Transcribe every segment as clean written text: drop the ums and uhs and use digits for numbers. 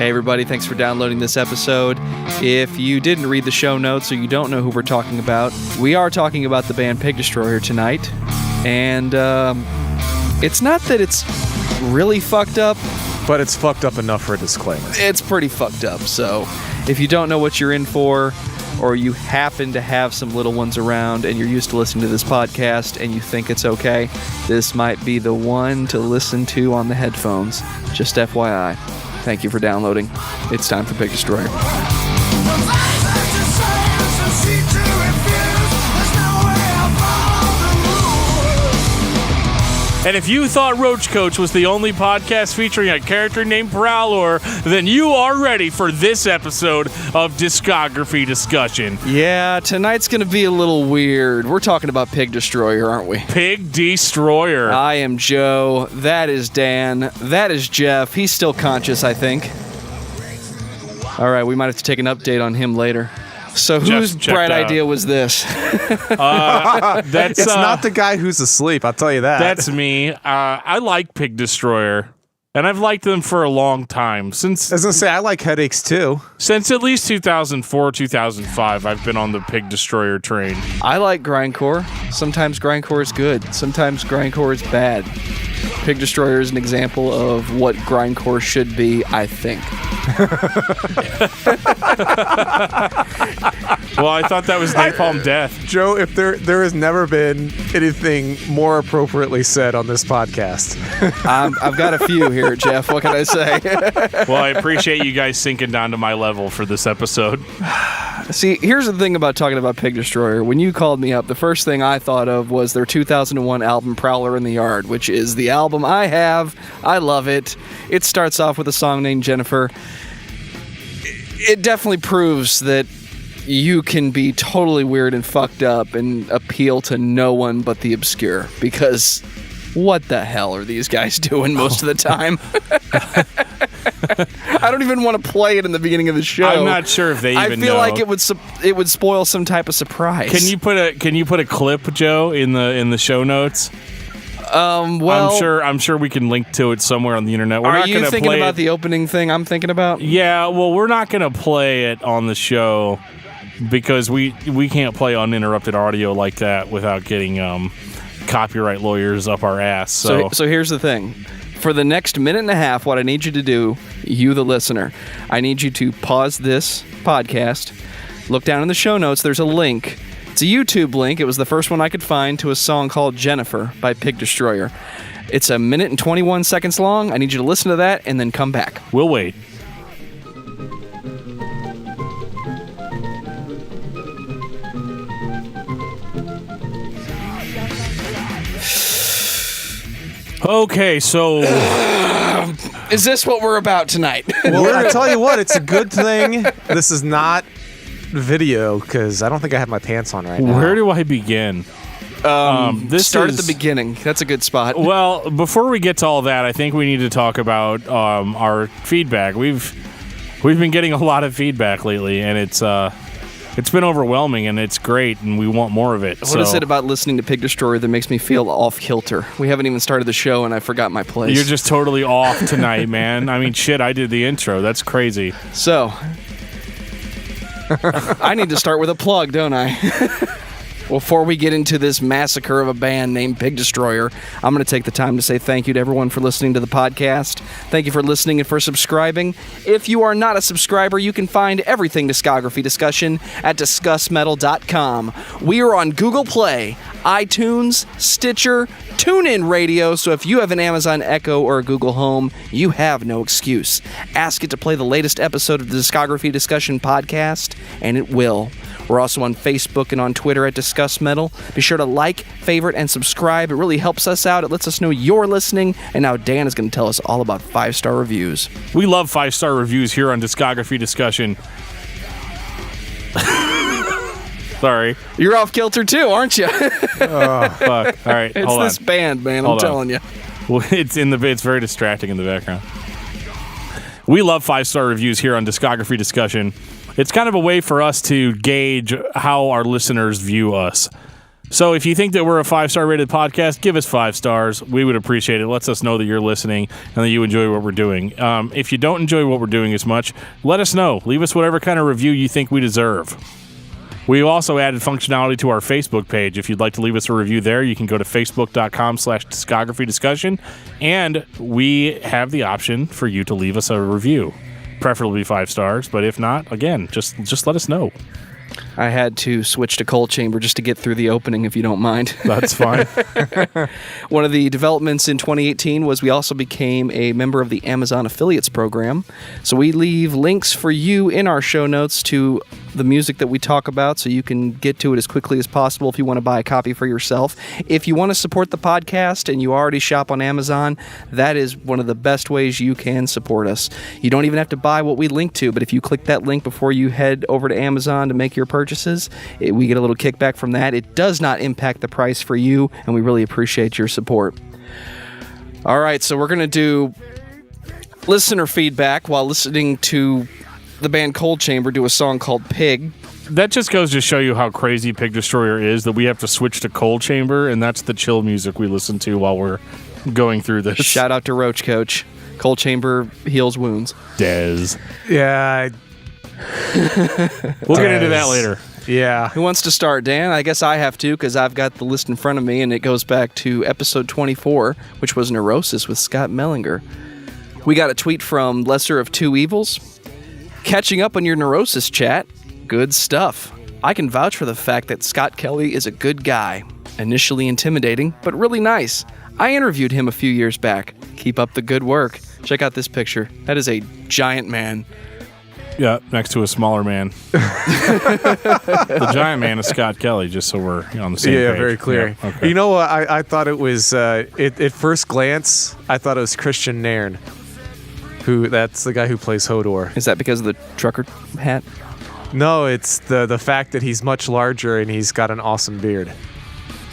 Hey everybody, thanks for downloading this episode. If you didn't read the show notes or you don't know who we're talking about, we are talking about the band Pig Destroyer tonight. And it's not that it's really fucked up, but it's fucked up enough for a disclaimer. It's pretty fucked up, so if you don't know what you're in for, or you happen to have some little ones around and you're used to listening to this podcast and you think it's okay, this might be the one to listen to on the headphones. Just FYI. Thank you for downloading. It's time for Pig Destroyer. And if you thought Roach Coach was the only podcast featuring a character named Prowler, then you are ready for this episode of Discography Discussion. Yeah, tonight's going to be a little weird. We're talking about Pig Destroyer, aren't we? Pig Destroyer. I am Joe. That is Dan. That is Geoff. He's still conscious, I think. All right, we might have to take an update on him later. So whose bright idea was this? It's not the guy who's asleep, I'll tell you that. That's me. I like Pig Destroyer, and I've liked them for a long time. I was going to say, I like Headaches too. Since at least 2004, 2005, I've been on the Pig Destroyer train. I like Grindcore. Sometimes Grindcore is good. Sometimes Grindcore is bad. Pig Destroyer is an example of what Grindcore should be, I think. Well, I thought that was Napalm Death. Joe, if there has never been anything more appropriately said on this podcast. I've got a few here, Geoff. What can I say? Well, I appreciate you guys sinking down to my level for this episode. See, here's the thing about talking about Pig Destroyer. When you called me up, the first thing I thought of was their 2001 album, Prowler in the Yard, which is the album I have. I love it. It starts off with a song named Jennifer. It definitely proves that you can be totally weird and fucked up and appeal to no one but the obscure, because what the hell are these guys doing most of the time? I don't even want to play it in the beginning of the show. I'm not sure if they even know. I feel like it would spoil some type of surprise. Can you put a clip, Joe, in the show notes? Well, I'm sure we can link to it somewhere on the internet. Are you thinking about the opening thing I'm thinking about? Yeah, well, we're not going to play it on the show because we can't play uninterrupted audio like that without getting copyright lawyers up our ass. So here's the thing. For the next minute and a half, what I need you to do, you the listener, I need you to pause this podcast, look down in the show notes, there's a link. It's a YouTube link. It was the first one I could find to a song called Jennifer by Pig Destroyer. It's 1 minute and 21 seconds long. I need you to listen to that and then come back. We'll wait. Okay, so is this what we're about tonight? Well, I tell you what, it's a good thing this is not video, because I don't think I have my pants on right now. Where do I begin? Start at the beginning. That's a good spot. Well, before we get to all that, I think we need to talk about our feedback. We've been getting a lot of feedback lately, and it's been overwhelming, and it's great, and we want more of it. What is it about listening to Pig Destroyer that makes me feel off kilter? We haven't even started the show, and I forgot my place. You're just totally off tonight, man. I mean, shit, I did the intro. That's crazy. So, I need to start with a plug, don't I? Before we get into this massacre of a band named Pig Destroyer, I'm going to take the time to say thank you to everyone for listening to the podcast. Thank you for listening and for subscribing. If you are not a subscriber, you can find everything Discography Discussion at discussmetal.com. We are on Google Play, iTunes, Stitcher, TuneIn Radio, so if you have an Amazon Echo or a Google Home, you have no excuse. Ask it to play the latest episode of the Discography Discussion podcast, and it will. We're also on Facebook and on Twitter at discussmetal. Be sure to like, favorite, and subscribe. It really helps us out. It lets us know you're listening. And now Dan is going to tell us all about 5-star reviews. We love 5-star reviews here on Discography Discussion. Sorry. You're off kilter too, aren't you? Oh, fuck. All right, it's this band, man. I'm telling you. Well, it's very distracting in the background. We love 5-star reviews here on Discography Discussion. It's kind of a way for us to gauge how our listeners view us. So if you think that we're a 5-star rated podcast, give us 5 stars. We would appreciate it. It lets us know that you're listening and that you enjoy what we're doing. If you don't enjoy what we're doing as much, let us know. Leave us whatever kind of review you think we deserve. We also added functionality to our Facebook page. If you'd like to leave us a review there, you can go to facebook.com/discography discussion, and we have the option for you to leave us a review. Preferably 5 stars, but if not, again, just let us know. I had to switch to Cold Chamber just to get through the opening, if you don't mind. That's fine. One of the developments in 2018 was we also became a member of the Amazon Affiliates program. So we leave links for you in our show notes to the music that we talk about, so you can get to it as quickly as possible if you want to buy a copy for yourself. If you want to support the podcast and you already shop on Amazon, that is one of the best ways you can support us. You don't even have to buy what we link to, but if you click that link before you head over to Amazon to make your purchases, we get a little kickback from that. It does not impact the price for you, and we really appreciate your support. All right, so we're going to do listener feedback while listening to the band Cold Chamber do a song called Pig. That just goes to show you how crazy Pig Destroyer is, that we have to switch to Cold Chamber, and that's the chill music we listen to while we're going through this. Shout out to Roach Coach. Cold Chamber heals wounds. Dez. Yeah. We'll get into that later. Yeah. Who wants to start, Dan? I guess I have to, because I've got the list in front of me, and it goes back to episode 24, which was Neurosis with Scott Mellinger. We got a tweet from Lesser of Two Evils. Catching up on your Neurosis chat. Good stuff. I can vouch for the fact that Scott Kelly is a good guy. Initially intimidating, but really nice. I interviewed him a few years back. Keep up the good work. Check out this picture. That is a giant man. Yeah, next to a smaller man. The giant man is Scott Kelly, just so we're on the same page. Yeah, very clear. Yeah, okay. You know what? I thought it was, at first glance, I thought it was Christian Nairn. That's the guy who plays Hodor. Is that because of the trucker hat? No, it's the fact that he's much larger and he's got an awesome beard.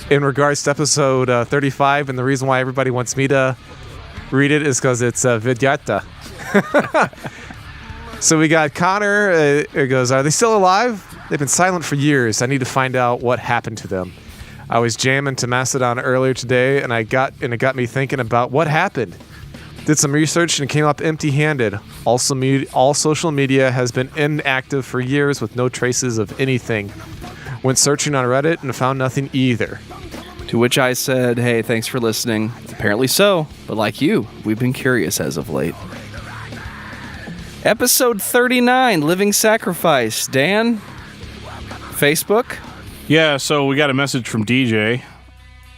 In regards to episode 35, and the reason why everybody wants me to read it is because it's Vidyata. So we got Connor. It goes, are they still alive? They've been silent for years. I need to find out what happened to them. I was jamming to Mastodon earlier today, and it got me thinking about what happened. Did some research and came up empty-handed. All social media has been inactive for years with no traces of anything. Went searching on Reddit and found nothing either. To which I said, hey, thanks for listening. Apparently so, but like you, we've been curious as of late. Episode 39, Living Sacrifice. Dan, Facebook? Yeah, so we got a message from DJ.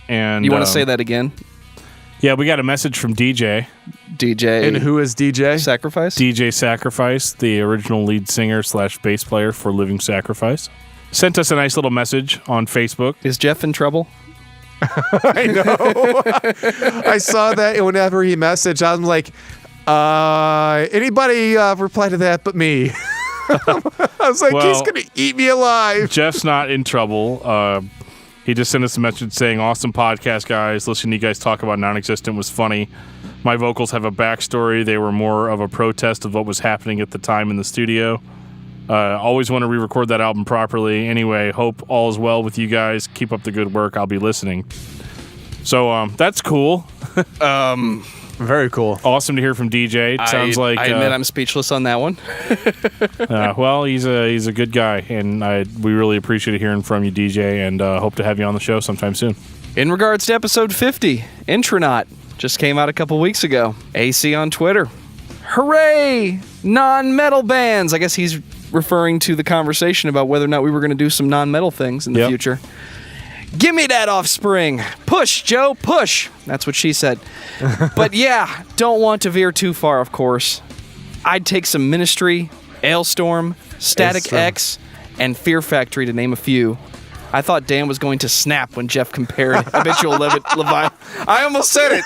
And You want to say that again? Yeah, we got a message from DJ. DJ. And who is DJ? Sacrifice? DJ Sacrifice, the original lead singer / bass player for Living Sacrifice. Sent us a nice little message on Facebook. Is Geoff in trouble? I know. I saw that, and whenever he messaged, I'm like, anybody reply to that but me? I was like, he's going to eat me alive. Jeff's not in trouble. He just sent us a message saying, awesome podcast, guys. Listening to you guys talk about Non-Existent was funny. My vocals have a backstory. They were more of a protest of what was happening at the time in the studio. Always want to re-record that album properly. Anyway, hope all is well with you guys. Keep up the good work. I'll be listening. So that's cool. Very cool. Awesome to hear from DJ. It sounds like I admit I'm speechless on that one. well, he's a good guy, and we really appreciate hearing from you, DJ, and hope to have you on the show sometime soon. In regards to episode 50, Intronaut just came out a couple weeks ago. AC on Twitter. Hooray! Non-metal bands. I guess he's referring to the conversation about whether or not we were going to do some non-metal things in the future. Give me that Offspring. Push, Joe, push. That's what she said. But yeah, don't want to veer too far, of course. I'd take some Ministry, Ailstorm, Static X, and Fear Factory to name a few. I thought Dan was going to snap when Geoff compared Habitual Leviathan. I almost said it.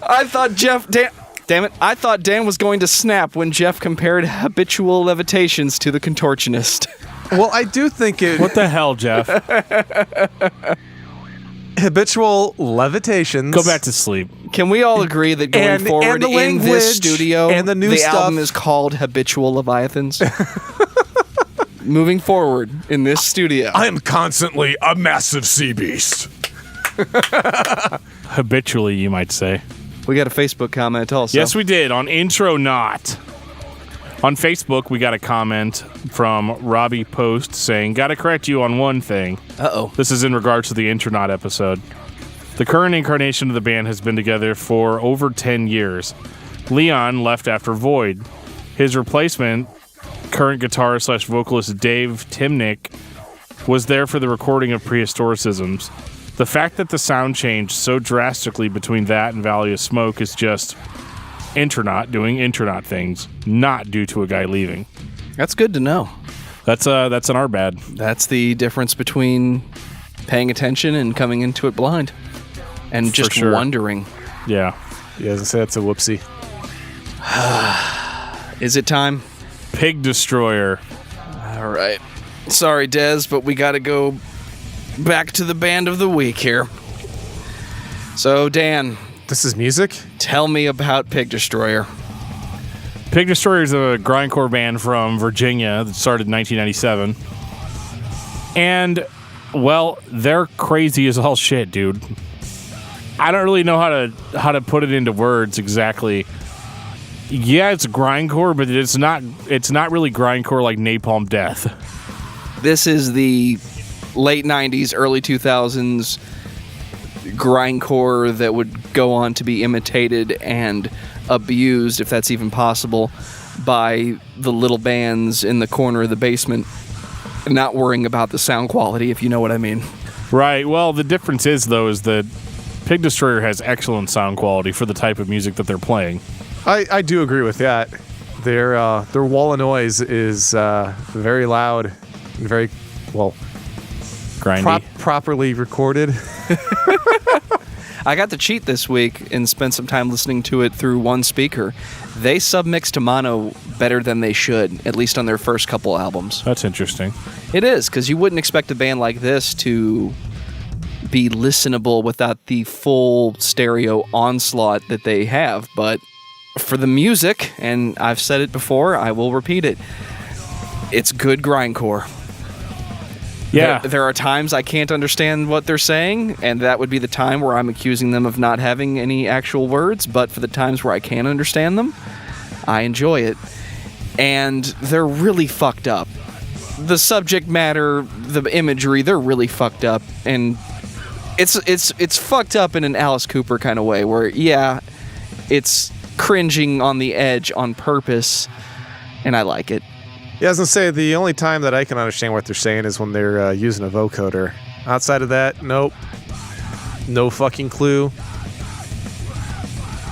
I thought Dan was going to snap when Geoff compared Habitual Levitations to the Contortionist. Well, I do think it... What the hell, Geoff? Habitual Levitations. Go back to sleep. Can we all agree that going forward in this studio, and the new the stuff, album is called Habitual Leviathans? moving forward in this studio. I am constantly a massive sea beast. Habitually, you might say. We got a Facebook comment also. Yes, we did. On Intro Not. On Facebook, we got a comment from Robbie Post saying, "Gotta correct you on one thing." Uh-oh. This is in regards to the Intronaut episode. The current incarnation of the band has been together for over 10 years. Leon left after Void. His replacement, current guitarist/vocalist Dave Timnick, was there for the recording of Prehistoricisms. The fact that the sound changed so drastically between that and Valley of Smoke is just Intronaut doing Intronaut things, not due to a guy leaving. That's good to know. That's an our bad. That's the difference between paying attention and coming into it blind. And just wondering. Yeah. He doesn't say it's a whoopsie. Is it time? Pig Destroyer. All right. Sorry, Des, but we got to go back to the band of the week here. So, Dan. This is music? Tell me about Pig Destroyer. Pig Destroyer is a grindcore band from Virginia that started in 1997. And, well, they're crazy as all shit, dude. I don't really know how to put it into words exactly. Yeah, it's grindcore, but it's not really grindcore like Napalm Death. This is the late 90s, early 2000s grindcore that would go on to be imitated and abused, if that's even possible, by the little bands in the corner of the basement, not worrying about the sound quality, if you know what I mean. Right. Well, the difference is that Pig Destroyer has excellent sound quality for the type of music that they're playing. I do agree with that. Their wall of noise is very loud and very, well, grindy. Properly recorded. I got to cheat this week and spent some time listening to it through one speaker. They submix to mono better than they should, at least on their first couple albums. That's interesting. It is, because you wouldn't expect a band like this to be listenable without the full stereo onslaught that they have, but for the music, and I've said it before, I will repeat it, it's good grindcore. Yeah. There are times I can't understand what they're saying, and that would be the time where I'm accusing them of not having any actual words, but for the times where I can understand them, I enjoy it. And they're really fucked up. The subject matter, the imagery, they're really fucked up, and it's fucked up in an Alice Cooper kind of way, where, yeah, it's cringing on the edge on purpose, and I like it. Yeah, I was going to say, the only time that I can understand what they're saying is when they're using a vocoder. Outside of that, nope. No fucking clue.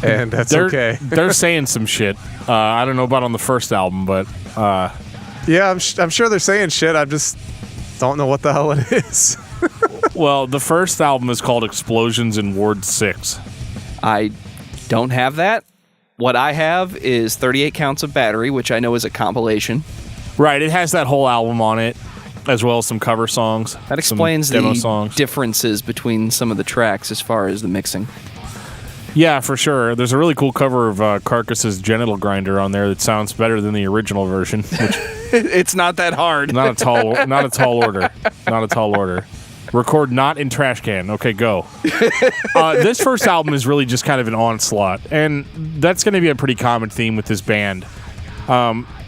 And that's okay. They're saying some shit. I don't know about on the first album, but... yeah, I'm sure they're saying shit. I just don't know what the hell it is. Well, the first album is called Explosions in Ward 6. I don't have that. What I have is 38 Counts of Battery, which I know is a compilation. Right, it has that whole album on it, as well as some cover songs. That explains demo the songs. differences between some of the tracks as far as the mixing. Yeah, for sure. There's a really cool cover of Carcass's Genital Grinder on there that sounds better than the original version. Which it's not that hard. not a tall order. Not a tall order. Record not in trash can. Okay, go. This first album is really just kind of an onslaught, and that's going to be a pretty common theme with this band.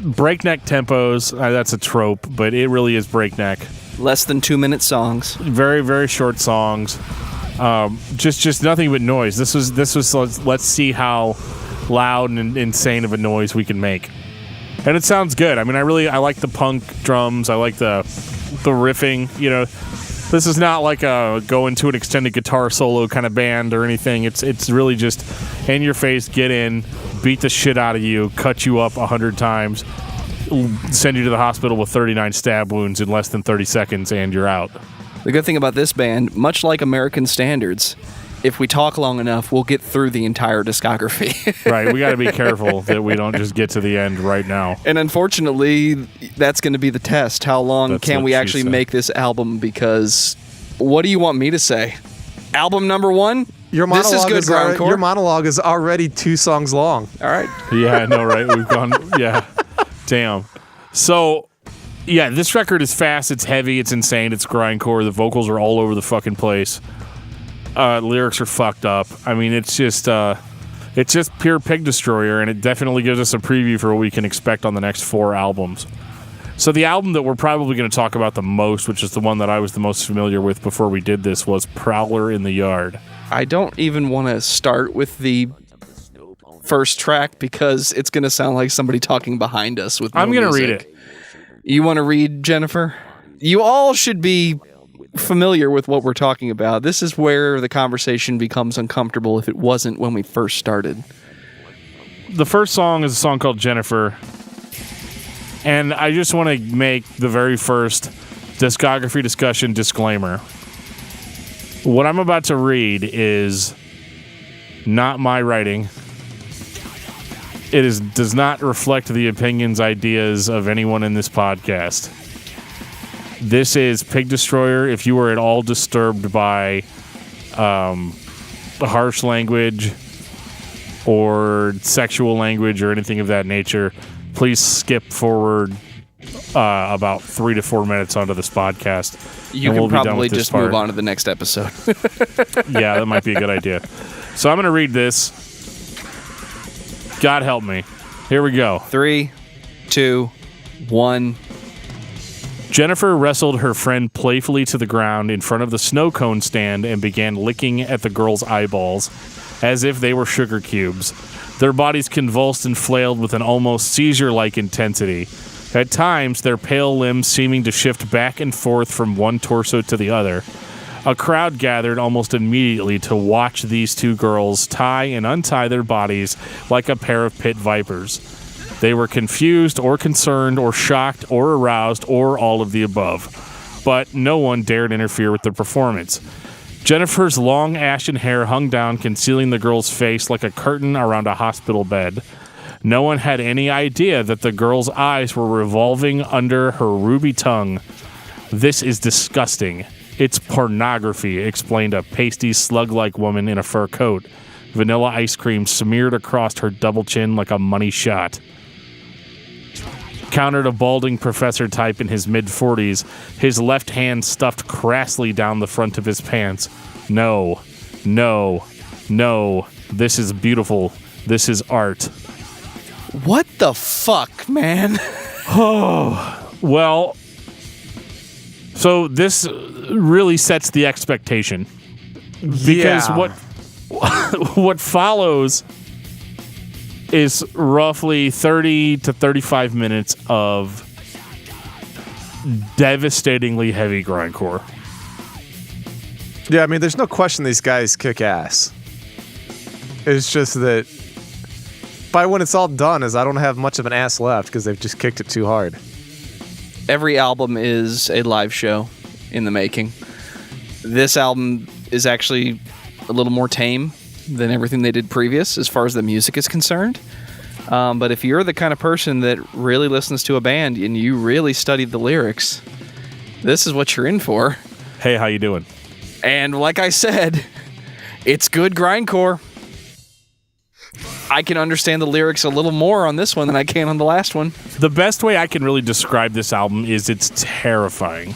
Breakneck tempos, that's a trope, but it really is breakneck. Less than 2-minute songs. Very, very short songs. Just nothing but noise. This was let's see how loud and insane of a noise we can make. And it sounds good. I mean, I like the punk drums. I like the riffing, you know. This is not like a go into an extended guitar solo kind of band or anything. It's really just in your face, get in, beat the shit out of you, cut you up 100 times, send you to the hospital with 39 stab wounds in less than 30 seconds, and you're out. The good thing about this band, much like American Standards, if we talk long enough, we'll get through the entire discography. Right, we got to be careful that we don't just get to the end right now. And unfortunately, that's going to be the test. How long That's can what we she actually said. make this album? Because what do you want me to say? Album number 1? Your This is good grindcore. Your monologue is already 2 songs long. All right. Yeah, I know, right? We've gone, yeah. Damn. So, Yeah, this record is fast, it's heavy, it's insane, it's grindcore. The vocals are all over the fucking place. Lyrics are fucked up. I mean, it's just pure Pig Destroyer, and it definitely gives us a preview for what we can expect on the next 4 albums. So the album that we're probably going to talk about the most, which is the one that I was the most familiar with before we did this, was Prowler in the Yard. I don't even want to start with the first track because it's going to sound like somebody talking behind us with no I'm going to music. read it. You want to read, Jennifer? You all should be familiar with what we're talking about. This is where the conversation becomes uncomfortable if it wasn't when we first started. The first song is a song called Jennifer. And I just want to make the very first discography discussion disclaimer. What I'm about to read is not my writing. It does not reflect the opinions, ideas of anyone in this podcast. This is Pig Destroyer. If you are at all disturbed by harsh language or sexual language or anything of that nature, please skip forward about 3 to 4 minutes onto this podcast. You can probably just move on to the next episode. Yeah, that might be a good idea. So I'm going to read this. God help me. Here we go. 3, 2, 1. Jennifer wrestled her friend playfully to the ground in front of the snow cone stand and began licking at the girl's eyeballs as if they were sugar cubes. Their bodies convulsed and flailed with an almost seizure-like intensity. At times, their pale limbs seeming to shift back and forth from one torso to the other. A crowd gathered almost immediately to watch these two girls tie and untie their bodies like a pair of pit vipers. They were confused or concerned or shocked or aroused or all of the above. But no one dared interfere with the performance. Jennifer's long ashen hair hung down, concealing the girl's face like a curtain around a hospital bed. No one had any idea that the girl's eyes were revolving under her ruby tongue. This is disgusting. It's pornography, explained a pasty, slug-like woman in a fur coat. Vanilla ice cream smeared across her double chin like a money shot. Countered a balding professor type in his mid-40s, his left hand stuffed crassly down the front of his pants. No, no, no. This is beautiful. This is art. What the fuck, man? Oh, well, so this really sets the expectation. Because what follows is roughly 30 to 35 minutes of devastatingly heavy grindcore. Yeah, I mean, there's no question these guys kick ass. It's just that by when it's all done, is I don't have much of an ass left because they've just kicked it too hard. Every album is a live show in the making. This album is actually a little more tame than everything they did previous as far as the music is concerned. But if you're the kind of person that really listens to a band and you really studied the lyrics, this is what you're in for. Hey, how you doing? And like I said, it's good grindcore. I can understand the lyrics a little more on this one than I can on the last one. The best way I can really describe this album is it's terrifying.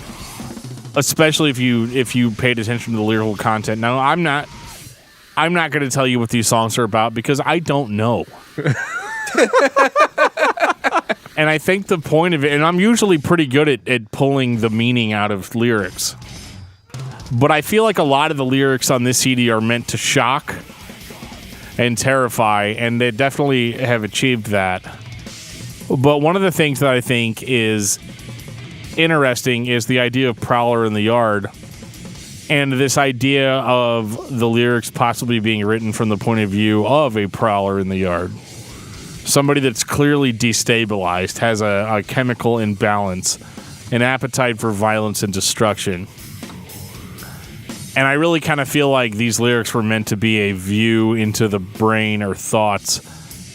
Especially if you paid attention to the lyrical content. Now, I'm not going to tell you what these songs are about because I don't know. And I think the point of it, and I'm usually pretty good at pulling the meaning out of lyrics, but I feel like a lot of the lyrics on this CD are meant to shock and terrify, and they definitely have achieved that. But one of the things that I think is interesting is the idea of Prowler in the Yard, and this idea of the lyrics possibly being written from the point of view of a prowler in the yard. Somebody that's clearly destabilized, has a chemical imbalance, an appetite for violence and destruction. And I really kind of feel like these lyrics were meant to be a view into the brain or thoughts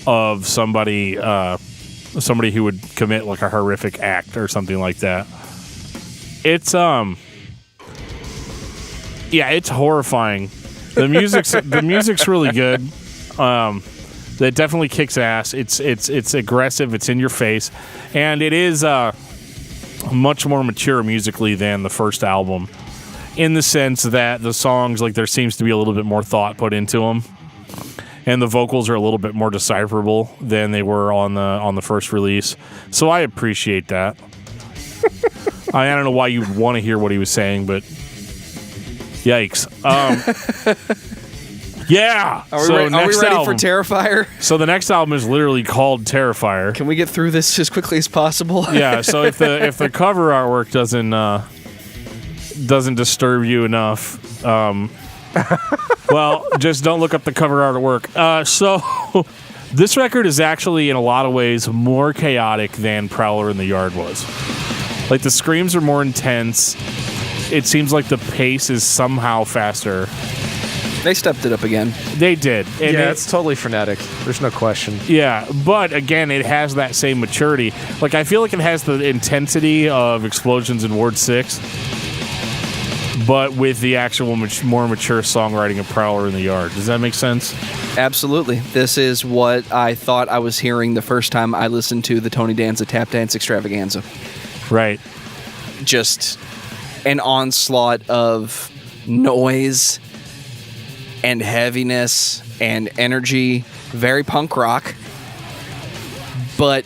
of somebody who would commit like a horrific act or something like that. It's it's horrifying. The music's really good. That definitely kicks ass. It's aggressive. It's in your face, and it is much more mature musically than the first album, in the sense that the songs, like, there seems to be a little bit more thought put into them, and the vocals are a little bit more decipherable than they were on the first release. So I appreciate that. I don't know why you'd want to hear what he was saying, but yikes. Yeah. Are we ready album, for Terrifier? So the next album is literally called Terrifier. Can we get through this as quickly as possible? Yeah. So if the cover artwork doesn't disturb you enough, well, just don't look up the cover artwork. So this record is actually in a lot of ways more chaotic than Prowler in the Yard was. Like, the screams are more intense. It seems like the pace is somehow faster. They stepped it up again. They did. And it's totally frenetic. There's no question. Yeah, but again, it has that same maturity. Like, I feel like it has the intensity of Explosions in Ward 6, but with the actual more mature songwriting of Prowler in the Yard. Does that make sense? Absolutely. This is what I thought I was hearing the first time I listened to the Tony Danza Tap Dance Extravaganza. Right. Just an onslaught of noise and heaviness and energy. Very punk rock. But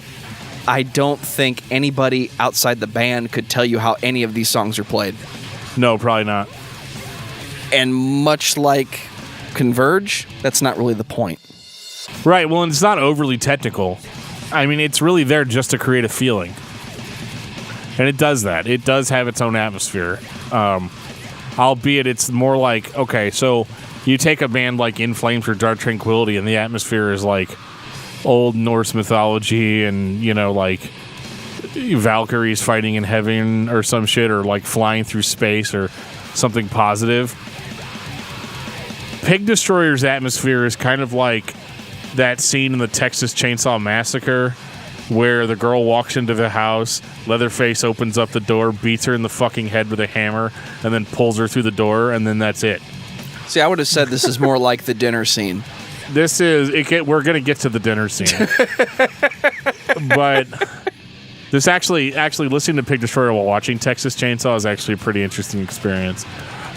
I don't think anybody outside the band could tell you how any of these songs are played. No, probably not. And much like Converge, that's not really the point. Right, well, and it's not overly technical. I mean, it's really there just to create a feeling. And it does that. It does have its own atmosphere. Albeit it's more like, okay, so you take a band like In Flames or Dark Tranquility, and the atmosphere is like old Norse mythology and, you know, like Valkyries fighting in heaven or some shit, or like flying through space or something positive. Pig Destroyer's atmosphere is kind of like that scene in the Texas Chainsaw Massacre where the girl walks into the house, Leatherface opens up the door, beats her in the fucking head with a hammer, and then pulls her through the door, and then that's it. See, I would have said this is more like the dinner scene. We're going to get to the dinner scene. But this actually listening to Pig Destroyer while watching Texas Chainsaw is actually a pretty interesting experience.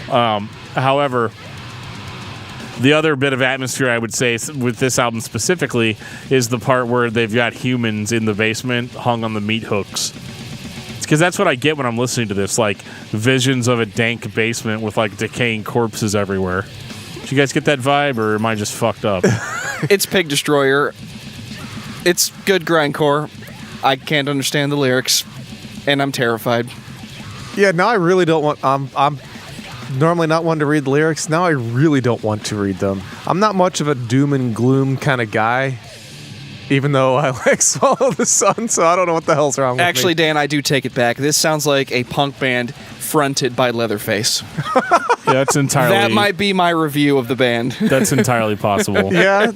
However, the other bit of atmosphere I would say with this album specifically is the part where they've got humans in the basement hung on the meat hooks. Because that's what I get when I'm listening to this, like visions of a dank basement with like decaying corpses everywhere. Did you guys get that vibe, or am I just fucked up? It's Pig Destroyer. It's good grindcore. I can't understand the lyrics, and I'm terrified. Yeah, now I really don't want... I'm normally not one to read the lyrics. Now I really don't want to read them. I'm not much of a doom and gloom kind of guy, even though I like Swallow the Sun, so I don't know what the hell's wrong with me. Actually, Dan, I do take it back. This sounds like a punk band fronted by Leatherface. Yeah, that's entirely... That might be my review of the band. That's entirely possible. Yeah,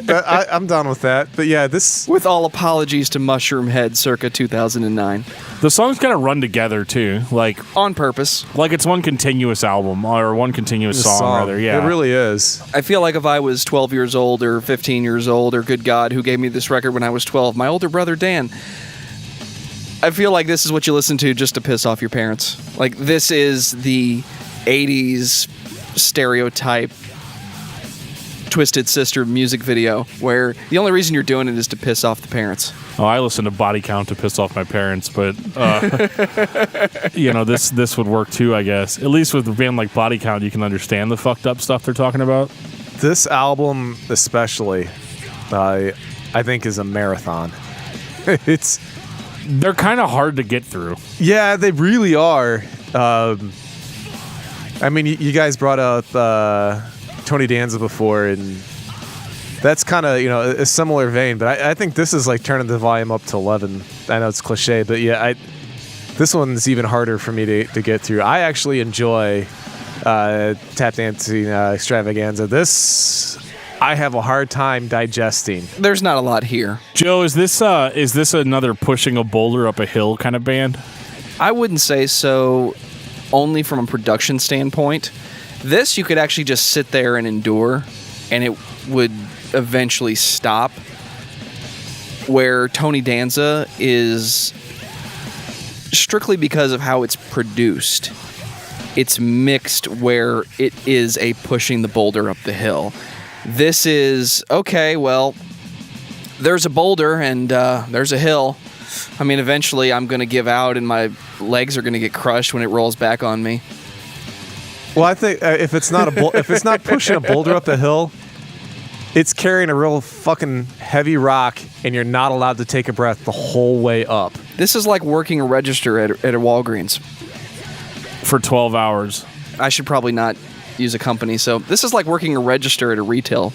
I'm down with that. But yeah, this... With all apologies to Mushroom Head circa 2009. The songs kind of run together, too. Like, on purpose. Like it's one continuous album, or one continuous song, rather. Yeah, it really is. I feel like if I was 12 years old or 15 years old, or good God, who gave me this record when I was 12, my older brother Dan, I feel like this is what you listen to just to piss off your parents. Like, this is the 80s stereotype Twisted Sister music video where the only reason you're doing it is to piss off the parents. Oh, I listen to Body Count to piss off my parents, but you know, this would work too, I guess. At least with a band like Body Count, you can understand the fucked up stuff they're talking about. This album especially, I think is a marathon. They're kind of hard to get through. Yeah, they really are. I mean, you guys brought up Tony Danza before, and that's kind of, you know, a similar vein, but I think this is like turning the volume up to 11. I know it's cliche, but yeah, this one's even harder for me to get through. I actually enjoy Tap Dancing Extravaganza. This I have a hard time digesting. There's not a lot here. Joe, is this another pushing a boulder up a hill kind of band? I wouldn't say so, only from a production standpoint. This you could actually just sit there and endure, and it would eventually stop. Where Tony Danza is strictly because of how it's produced. It's mixed where it is a pushing the boulder up the hill. This is, okay, well, there's a boulder and there's a hill. I mean, eventually I'm going to give out and my legs are going to get crushed when it rolls back on me. Well, I think if it's not if it's not pushing a boulder up the hill, it's carrying a real fucking heavy rock, and you're not allowed to take a breath the whole way up. This is like working a register at a Walgreens. For 12 hours. I should probably not use a company. So this is like working a register at a retail.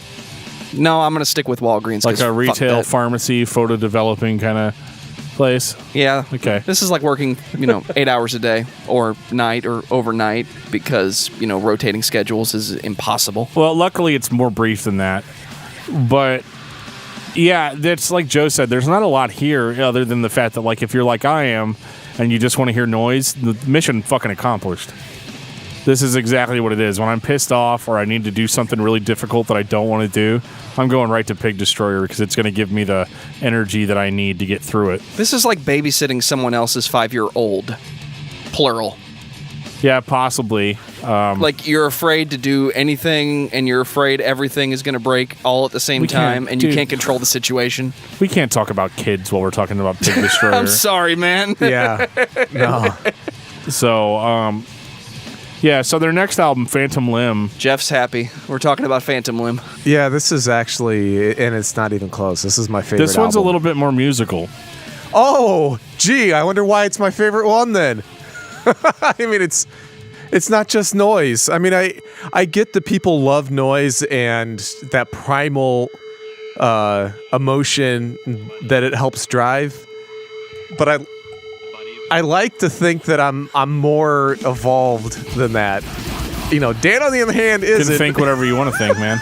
No, I'm going to stick with Walgreens. Like a retail pharmacy, photo developing kind of place? Yeah. Okay. This is like working, 8 hours a day or night or overnight because, rotating schedules is impossible. Well, luckily it's more brief than that. But yeah, that's like Joe said, there's not a lot here other than the fact that like if you're like I am and you just want to hear noise, the mission fucking accomplished. This is exactly what it is. When I'm pissed off or I need to do something really difficult that I don't want to do, I'm going right to Pig Destroyer because it's going to give me the energy that I need to get through it. This is like babysitting someone else's 5-year-old. Plural. Yeah, possibly. Like you're afraid to do anything and you're afraid everything is going to break all at the same time and you can't control the situation. We can't talk about kids while we're talking about Pig Destroyer. I'm sorry, man. Yeah. No. So, yeah, so their next album, Phantom Limb. Geoff's happy. We're talking about Phantom Limb. Yeah, this is actually, and it's not even close. This is my favorite This one's album. a little bit more musical. Oh, gee, I wonder why it's my favorite one then. I mean, it's not just noise. I mean, I get that people love noise and that primal emotion that it helps drive, but I like to think that I'm more evolved than that. Dan on the other hand You isn't. can think whatever you want to think, man.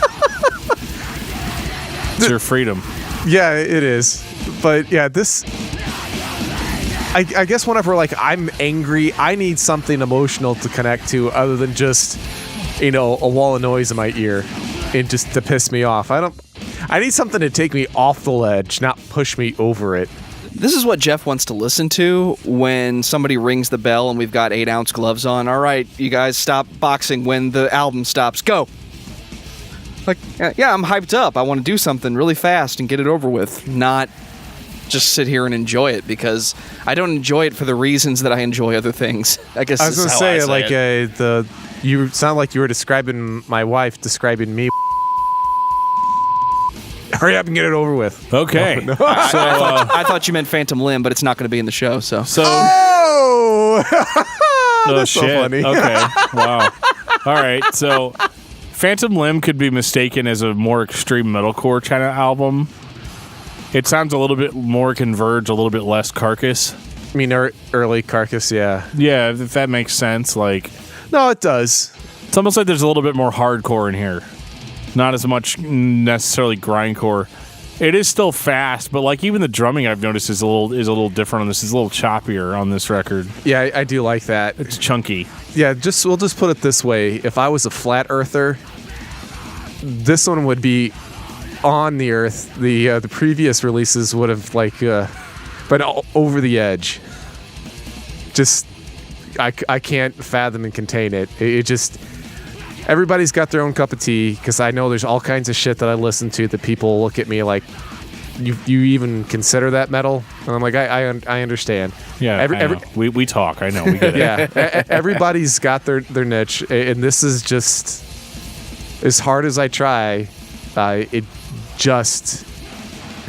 It's your freedom. Yeah, it is. But yeah, this. I guess whenever like I'm angry, I need something emotional to connect to other than just a wall of noise in my ear and just to piss me off. I need something to take me off the ledge, not push me over it. This is what Geoff wants to listen to when somebody rings the bell and we've got 8-ounce gloves on. All right, you guys stop boxing when the album stops. Go. Like, yeah, I'm hyped up. I want to do something really fast and get it over with, not just sit here and enjoy it because I don't enjoy it for the reasons that I enjoy other things. I guess I was going to say, like, you sound like you were describing my wife, describing me. Hurry up and get it over with. Okay. No. I thought you meant Phantom Limb, but it's not going to be in the show. So. Oh! That's shit. so funny. Okay. Wow. All right. So, Phantom Limb could be mistaken as a more extreme metalcore kind of album. It sounds a little bit more Converge, a little bit less Carcass. I mean, early Carcass, yeah. Yeah, if that makes sense. Like, no, it does. It's almost like there's a little bit more hardcore in here. Not as much necessarily grindcore. It is still fast, but like even the drumming I've noticed is a little different on this. It's a little choppier on this record. Yeah, I do like that. It's chunky. Yeah, we'll just put it this way. If I was a flat earther, this one would be on the earth. The previous releases would have like been over the edge. Just I can't fathom and contain it. It just everybody's got their own cup of tea because I know there's all kinds of shit that I listen to that people look at me like you even consider that metal, and I'm like I understand. Yeah, we talk. I know we get it. Yeah, everybody's got their niche, and this is just as hard as I try. It just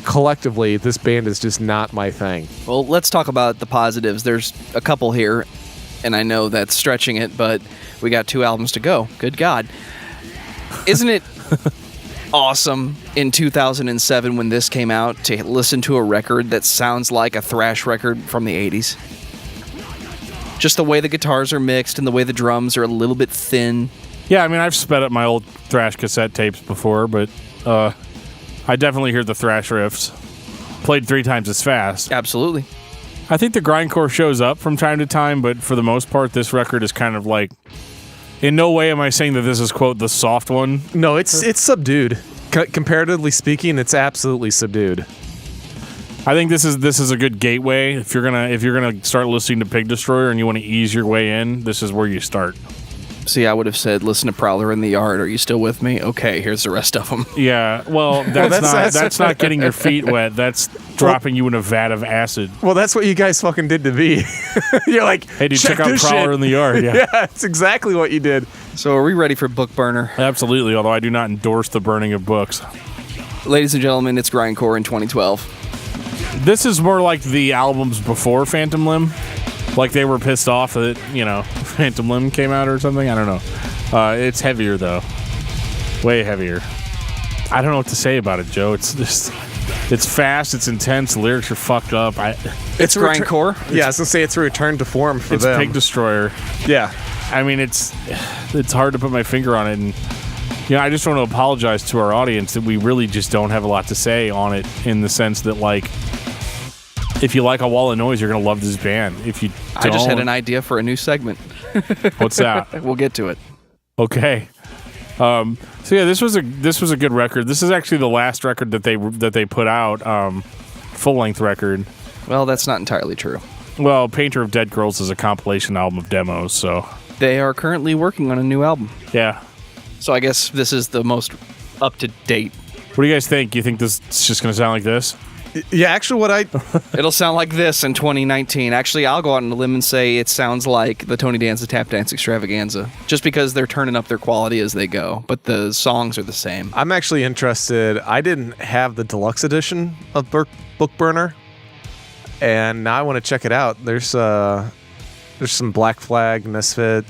collectively, this band is just not my thing. Well, let's talk about the positives. There's a couple here, and I know that's stretching it, but we got 2 albums to go. Good God. Isn't it awesome in 2007 when this came out to listen to a record that sounds like a thrash record from the 80s? Just the way the guitars are mixed and the way the drums are a little bit thin. Yeah, I mean, I've sped up my old thrash cassette tapes before, but I definitely hear the thrash riffs played 3 times as fast. Absolutely. I think the grindcore shows up from time to time, but for the most part, this record is kind of like... In no way am I saying that this is, quote, the soft one. No, it's subdued. Comparatively speaking, it's absolutely subdued. I think this is a good gateway. If you're gonna start listening to Pig Destroyer and you want to ease your way in, this is where you start. See, I would have said, listen to Prowler in the Yard. Are you still with me? Okay, here's the rest of them. Yeah, well, that's not getting your feet wet. That's dropping you in a vat of acid. Well, that's what you guys fucking did to me. You're like, hey, dude, check out Prowler in the Yard. Yeah. Yeah, that's exactly what you did. So are we ready for Book Burner? Absolutely, although I do not endorse the burning of books. Ladies and gentlemen, it's Grindcore in 2012. This is more like the albums before Phantom Limb. Like they were pissed off that, Phantom Limb came out or something. I don't know. It's heavier, though. Way heavier. I don't know what to say about it, Joe. It's fast, it's intense, the lyrics are fucked up. It's Grindcore? Yeah, I was going to say it's a return to form for them. It's Pig Destroyer. Yeah. I mean, it's hard to put my finger on it. And, I just want to apologize to our audience that we really just don't have a lot to say on it in the sense that, like, if you like A Wall of Noise, you're going to love this band. If you don't, I just had an idea for a new segment. What's that? We'll get to it. Okay. So yeah, this was a good record. This is actually the last record that they put out, full length record. Well, that's not entirely true. Well, Painter of Dead Girls is a compilation album of demos, so they are currently working on a new album. Yeah. So I guess this is the most up to date. What do you guys think? You think this is just going to sound like this? Yeah, actually, It'll sound like this in 2019. Actually, I'll go out on a limb and say it sounds like the Tony Danza Tap Dance Extravaganza, just because they're turning up their quality as they go, but the songs are the same. I'm actually interested. I didn't have the deluxe edition of Book Burner, and now I want to check it out. There's some Black Flag, Misfit,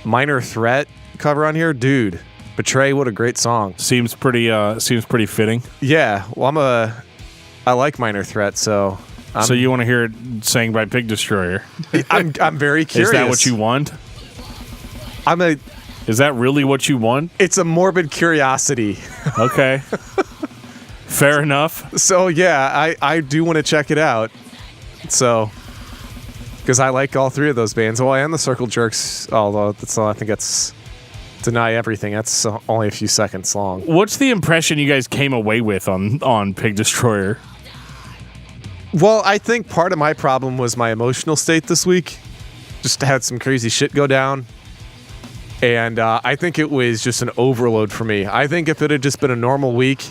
Minor Threat cover on here. Dude, Betray, what a great song. Seems pretty fitting. Yeah, well, I like Minor Threat, so so you want to hear it sang by Pig Destroyer? I'm very curious. Is that what you want? Is that really what you want? It's a morbid curiosity. Okay. Fair enough. So yeah, I do want to check it out. So because I like all three of those bands. Well, and the Circle Jerks, although I think that's Deny Everything. That's only a few seconds long. What's the impression you guys came away with on Pig Destroyer? Well, I think part of my problem was my emotional state this week. Just had some crazy shit go down. And I think it was just an overload for me. I think if it had just been a normal week,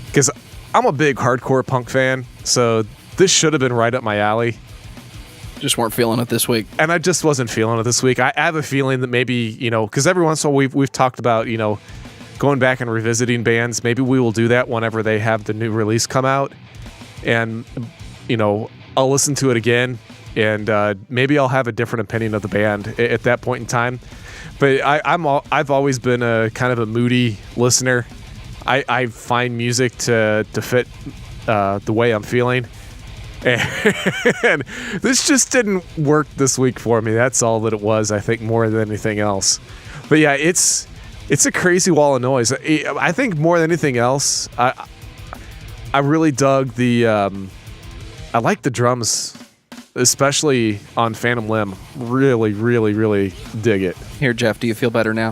because I'm a big hardcore punk fan, so this should have been right up my alley. Just weren't feeling it this week. And I just wasn't feeling it this week. I have a feeling that maybe, because every once in a while we've talked about, going back and revisiting bands. Maybe we will do that whenever they have the new release come out. And, I'll listen to it again, and maybe I'll have a different opinion of the band at that point in time. But I've always been a kind of a moody listener. I find music to fit the way I'm feeling. And this just didn't work this week for me. That's all that it was, I think, more than anything else. But yeah, it's a crazy wall of noise. I think more than anything else, I really dug the I like the drums, especially on Phantom Limb. Really, really, really dig it. Here, Geoff, do you feel better now?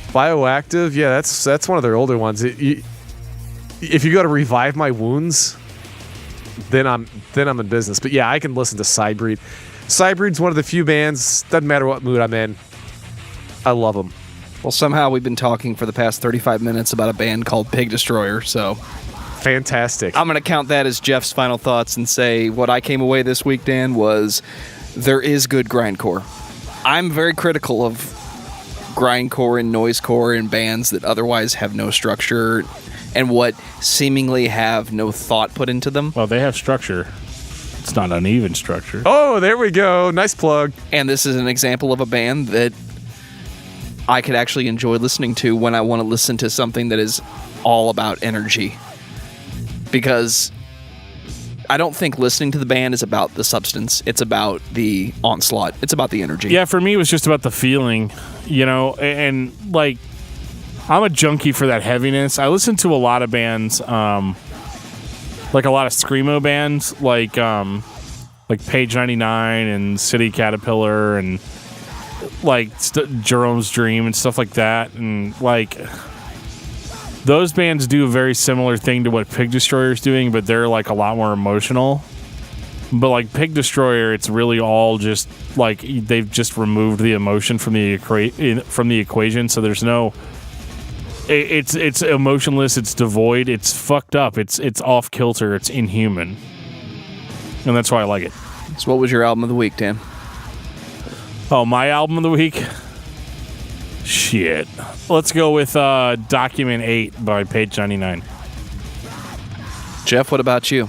Bioactive, yeah, that's one of their older ones. If you go to Revive My Wounds, then I'm in business. But yeah, I can listen to Cybreed. Cybreed's one of the few bands, doesn't matter what mood I'm in, I love them. Well, somehow we've been talking for the past 35 minutes about a band called Pig Destroyer, so fantastic. I'm going to count that as Geoff's final thoughts and say what I came away this week, Dan, was there is good grindcore. I'm very critical of grindcore and noisecore and bands that otherwise have no structure and what seemingly have no thought put into them. Well, they have structure. It's not uneven structure. Oh, there we go. Nice plug. And this is an example of a band that I could actually enjoy listening to when I want to listen to something that is all about energy. Because I don't think listening to the band is about the substance. It's about the onslaught. It's about the energy. Yeah, for me, it was just about the feeling, and like, I'm a junkie for that heaviness. I listen to a lot of bands, like a lot of screamo bands, like Page 99 and City Caterpillar and like Jerome's Dream and stuff like that. And like, those bands do a very similar thing to what Pig Destroyer's doing, but they're like a lot more emotional. But like Pig Destroyer, it's really all just like they've just removed the emotion from the equation. So there's no. It's emotionless. It's devoid. It's fucked up. It's off kilter. It's inhuman, and that's why I like it. So, what was your album of the week, Dan? Oh, my album of the week. Shit. Let's go with Document 8 by Page 99. Geoff, what about you?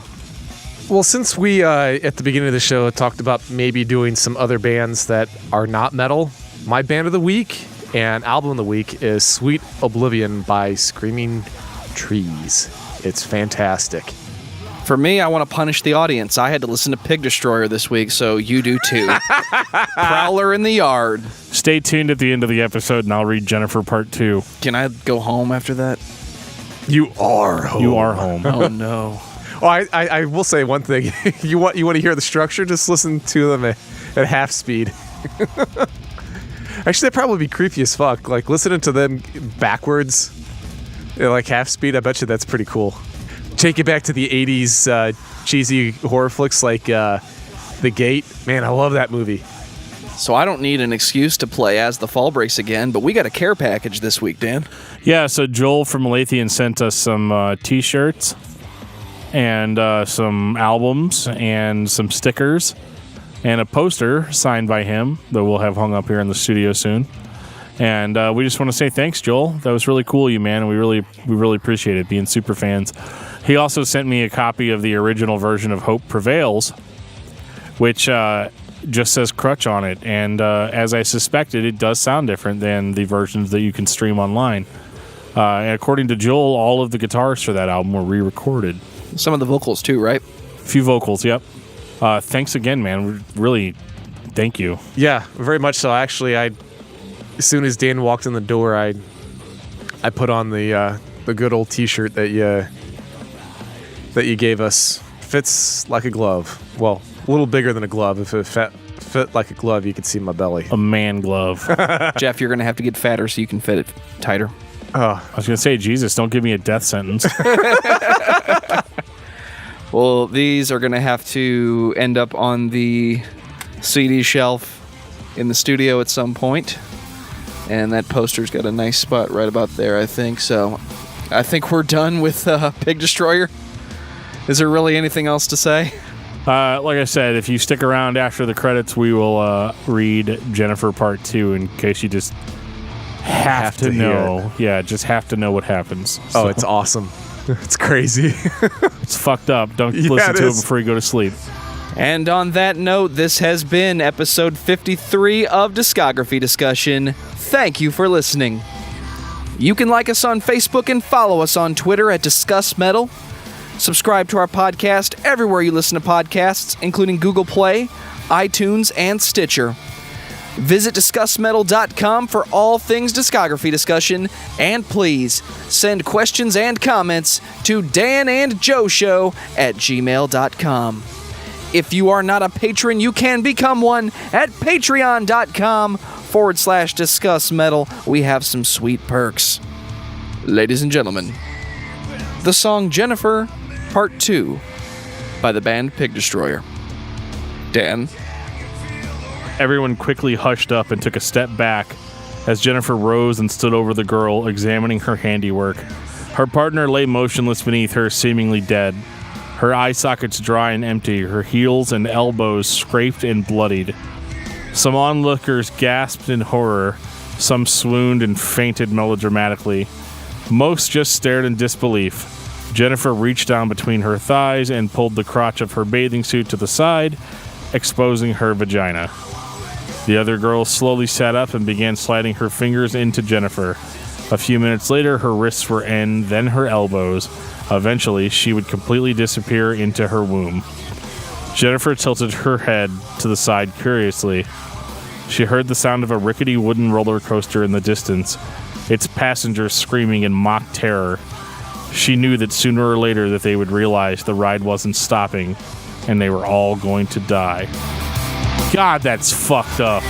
Well, since we, at the beginning of the show, talked about maybe doing some other bands that are not metal, my band of the week and album of the week is Sweet Oblivion by Screaming Trees. It's fantastic. For me, I want to punish the audience. I had to listen to Pig Destroyer this week, so you do too. Prowler in the Yard. Stay tuned at the end of the episode, and I'll read Jennifer Part 2. Can I go home after that? You are home. You are home. Oh, no. Oh, I will say one thing. You want to hear the structure? Just listen to them at half speed. Actually, that'd probably be creepy as fuck. Like, listening to them backwards at like half speed, I bet you that's pretty cool. Take it back to the 80s cheesy horror flicks like The Gate. Man, I love that movie. So I don't need an excuse to play As the Fall Breaks again, but we got a care package this week, Dan. Yeah, so Joel from Mathew sent us some T-shirts and some albums and some stickers and a poster signed by him that we'll have hung up here in the studio soon. And we just want to say thanks, Joel. That was really cool of you, man. And we really appreciate it, being super fans. He also sent me a copy of the original version of Hope Prevails, which just says Crutch on it. And as I suspected, it does sound different than the versions that you can stream online. And according to Joel, all of the guitars for that album were re-recorded. Some of the vocals too, right? A few vocals, yep. Thanks again, man. Really, thank you. Yeah, very much so. Actually, as soon as Dan walked in the door, I put on the good old T-shirt that you gave us. Fits like a glove. Well, a little bigger than a glove. If it fit like a glove, you could see my belly. A man glove. Geoff, you're going to have to get fatter so you can fit it tighter. Oh, I was going to say, Jesus, don't give me a death sentence. Well, these are going to have to end up on the CD shelf in the studio at some point. And that poster's got a nice spot right about there, I think. So I think we're done with Pig Destroyer. Is there really anything else to say? Like I said, if you stick around after the credits, we will read Jennifer Part 2 in case you just have to know. Yeah, just have to know what happens. Oh, it's awesome. It's crazy. It's fucked up. Don't listen to it before you go to sleep. And on that note, this has been episode 53 of Discography Discussion. Thank you for listening. You can like us on Facebook and follow us on Twitter at discussmetal. Subscribe to our podcast everywhere you listen to podcasts, including Google Play, iTunes, and Stitcher. Visit discussmetal.com for all things discography discussion, and please send questions and comments to danandjoeshow@gmail.com. If you are not a patron, you can become one at patreon.com/discussmetal. We have some sweet perks. Ladies and gentlemen, the song Jennifer, Part 2 by the band Pig Destroyer. Dan? Everyone quickly hushed up and took a step back as Jennifer rose and stood over the girl, examining her handiwork. Her partner lay motionless beneath her, seemingly dead. Her eye sockets dry and empty, her heels and elbows scraped and bloodied. Some onlookers gasped in horror, some swooned and fainted melodramatically. Most just stared in disbelief. Jennifer reached down between her thighs and pulled the crotch of her bathing suit to the side, exposing her vagina. The other girl slowly sat up and began sliding her fingers into Jennifer. A few minutes later, her wrists were in, then her elbows. Eventually, she would completely disappear into her womb. Jennifer tilted her head to the side curiously. She heard the sound of a rickety wooden roller coaster in the distance, its passengers screaming in mock terror. She knew that sooner or later that they would realize the ride wasn't stopping, and they were all going to die. God, that's fucked up.